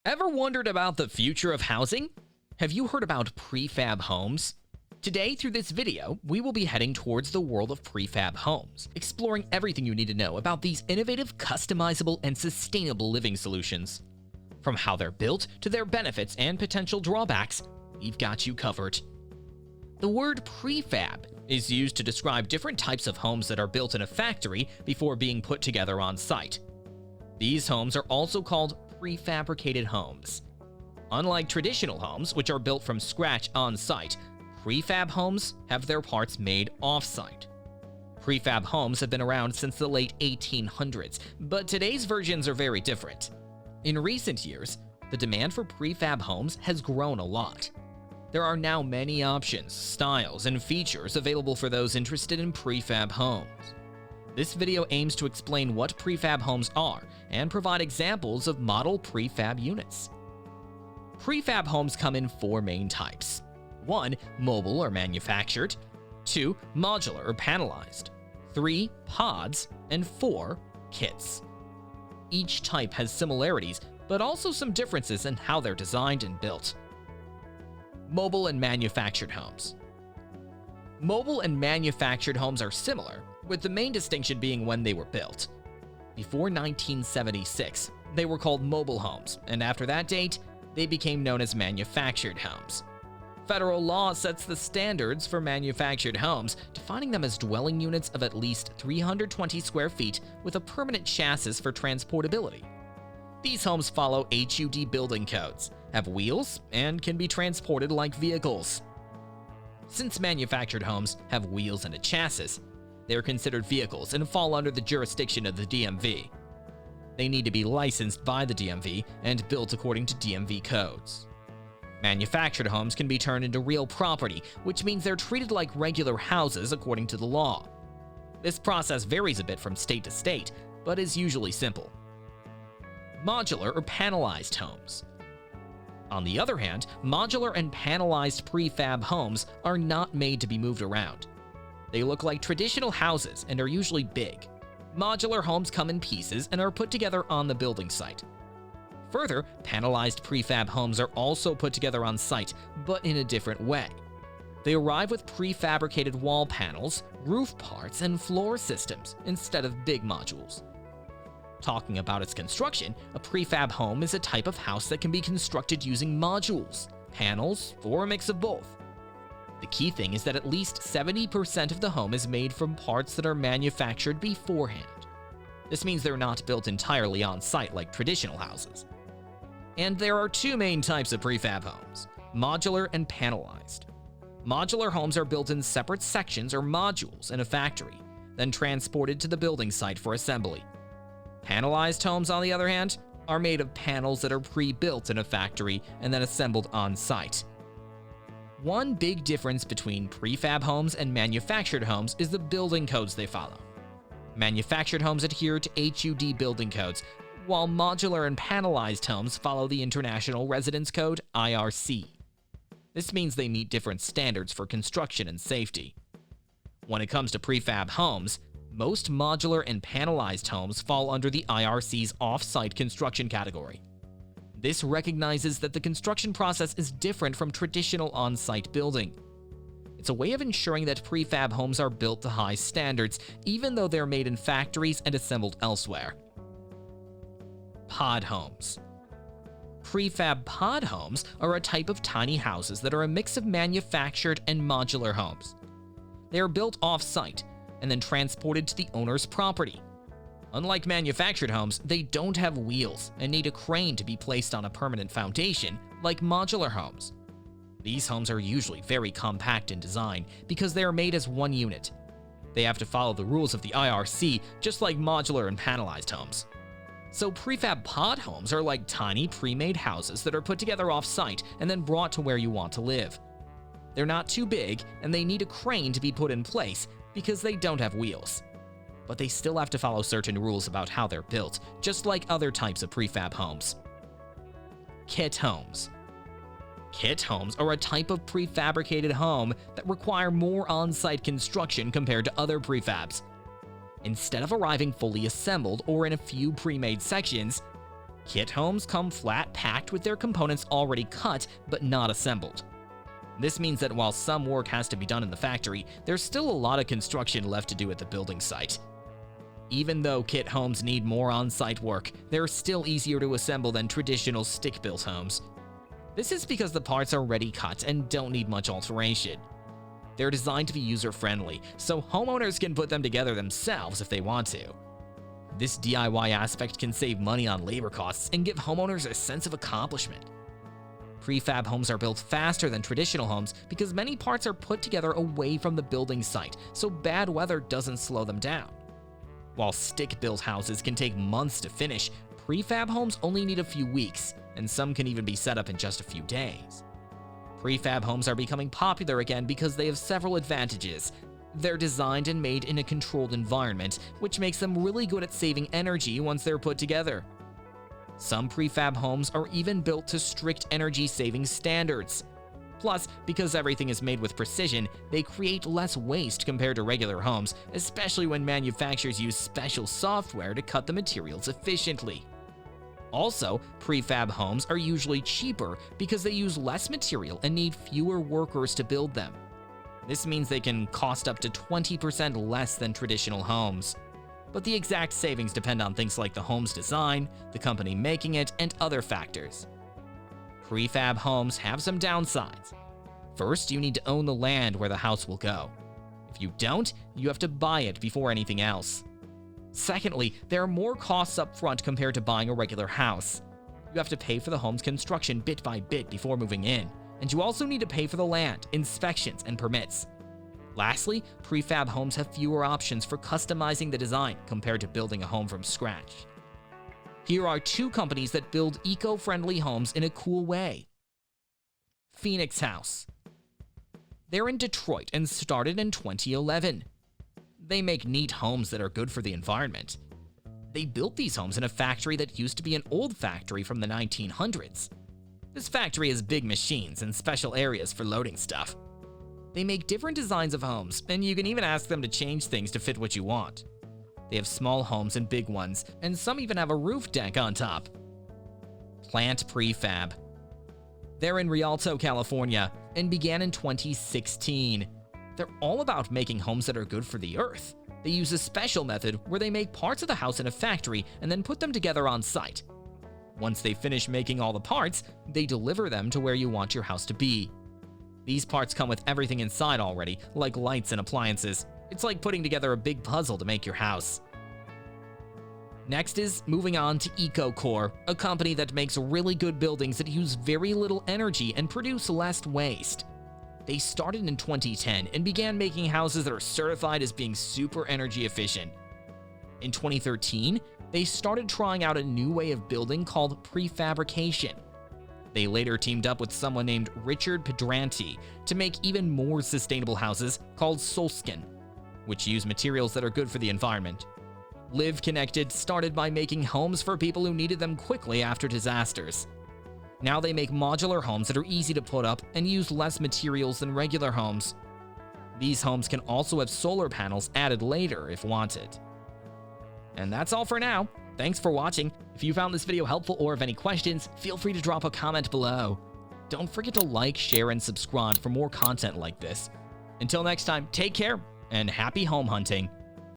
Ever wondered about the future of housing? Have you heard about prefab homes? Today, through this video, we will be heading towards the world of prefab homes, exploring everything you need to know about these innovative, customizable, and sustainable living solutions. From how they're built to their benefits and potential drawbacks, we've got you covered. The word prefab is used to describe different types of homes that are built in a factory before being put together on site. These homes are also called prefabricated homes. Unlike traditional homes, which are built from scratch on site, prefab homes have their parts made off-site. Prefab homes have been around since the late 1800s, but today's versions are very different. In recent years, the demand for prefab homes has grown a lot. There are now many options, styles, and features available for those interested in prefab homes. This video aims to explain what prefab homes are and provide examples of model prefab units. Prefab homes come in four main types. 1. Mobile or manufactured. 2. Modular or panelized. 3. Pods. And 4. Kits. Each type has similarities, but also some differences in how they're designed and built. Mobile and manufactured homes. Mobile and manufactured homes are similar, with the main distinction being when they were built. Before 1976, they were called mobile homes, and after that date, they became known as manufactured homes. Federal law sets the standards for manufactured homes, defining them as dwelling units of at least 320 square feet with a permanent chassis for transportability. These homes follow HUD building codes, have wheels, and can be transported like vehicles. Since manufactured homes have wheels and a chassis, they are considered vehicles and fall under the jurisdiction of the DMV. They need to be licensed by the DMV and built according to DMV codes. Manufactured homes can be turned into real property, which means they're treated like regular houses according to the law. This process varies a bit from state to state, but is usually simple. Modular or panelized homes. On the other hand, modular and panelized prefab homes are not made to be moved around. They look like traditional houses and are usually big. Modular homes come in pieces and are put together on the building site. Further, panelized prefab homes are also put together on site, but in a different way. They arrive with prefabricated wall panels, roof parts, and floor systems instead of big modules. Talking about its construction, a prefab home is a type of house that can be constructed using modules, panels, or a mix of both. The key thing is that at least 70% of the home is made from parts that are manufactured beforehand. This means they're not built entirely on site like traditional houses. And there are two main types of prefab homes: modular and panelized. Modular homes are built in separate sections or modules in a factory, then transported to the building site for assembly. Panelized homes, on the other hand, are made of panels that are pre-built in a factory and then assembled on site. One big difference between prefab homes and manufactured homes is the building codes they follow. Manufactured homes adhere to HUD building codes, while modular and panelized homes follow the International Residence Code (IRC). This means they meet different standards for construction and safety. When it comes to prefab homes, most modular and panelized homes fall under the IRC's off-site construction category. This recognizes that the construction process is different from traditional on-site building. It's a way of ensuring that prefab homes are built to high standards, even though they're made in factories and assembled elsewhere. Pod homes. Prefab pod homes are a type of tiny houses that are a mix of manufactured and modular homes. They are built off-site and then transported to the owner's property. Unlike manufactured homes, they don't have wheels and need a crane to be placed on a permanent foundation like modular homes. These homes are usually very compact in design because they are made as one unit. They have to follow the rules of the IRC just like modular and panelized homes. So prefab pod homes are like tiny pre-made houses that are put together off-site and then brought to where you want to live. They're not too big and they need a crane to be put in place because they don't have wheels. But they still have to follow certain rules about how they're built, just like other types of prefab homes. Kit homes. Kit homes are a type of prefabricated home that require more on-site construction compared to other prefabs. Instead of arriving fully assembled or in a few pre-made sections, Kit homes come flat packed with their components already cut but not assembled. This means that while some work has to be done in the factory, there's still a lot of construction left to do at the building site. Even though kit homes need more on-site work, they're still easier to assemble than traditional stick-built homes. This is because the parts are ready cut and don't need much alteration. They're designed to be user-friendly, so homeowners can put them together themselves if they want to. This DIY aspect can save money on labor costs and give homeowners a sense of accomplishment. Prefab homes are built faster than traditional homes because many parts are put together away from the building site, so bad weather doesn't slow them down. While stick-built houses can take months to finish, prefab homes only need a few weeks, and some can even be set up in just a few days. Prefab homes are becoming popular again because they have several advantages. They're designed and made in a controlled environment, which makes them really good at saving energy once they're put together. Some prefab homes are even built to strict energy-saving standards. Plus, because everything is made with precision, they create less waste compared to regular homes, especially when manufacturers use special software to cut the materials efficiently. Also, prefab homes are usually cheaper because they use less material and need fewer workers to build them. This means they can cost up to 20% less than traditional homes. But the exact savings depend on things like the home's design, the company making it, and other factors. Prefab homes have some downsides. First, you need to own the land where the house will go. If you don't, you have to buy it before anything else. Secondly, there are more costs up front compared to buying a regular house. You have to pay for the home's construction bit by bit before moving in, and you also need to pay for the land, inspections, and permits. Lastly, prefab homes have fewer options for customizing the design compared to building a home from scratch. Here are two companies that build eco-friendly homes in a cool way. Phoenix House. They're in Detroit and started in 2011. They make neat homes that are good for the environment. They built these homes in a factory that used to be an old factory from the 1900s. This factory has big machines and special areas for loading stuff. They make different designs of homes, and you can even ask them to change things to fit what you want. They have small homes and big ones, and some even have a roof deck on top. Plant Prefab. They're in Rialto, California, and began in 2016. They're all about making homes that are good for the earth. They use a special method where they make parts of the house in a factory and then put them together on site. Once they finish making all the parts, they deliver them to where you want your house to be. These parts come with everything inside already, like lights and appliances. It's like putting together a big puzzle to make your house. Next is moving on to EcoCore, a company that makes really good buildings that use very little energy and produce less waste. They started in 2010 and began making houses that are certified as being super energy efficient. In 2013, they started trying out a new way of building called prefabrication. They later teamed up with someone named Richard Pedranti to make even more sustainable houses called Solskin, which use materials that are good for the environment. Live Connected started by making homes for people who needed them quickly after disasters. Now they make modular homes that are easy to put up and use less materials than regular homes. These homes can also have solar panels added later if wanted. And that's all for now. Thanks for watching. If you found this video helpful or have any questions, feel free to drop a comment below. Don't forget to like, share, and subscribe for more content like this. Until next time, take care and happy home hunting.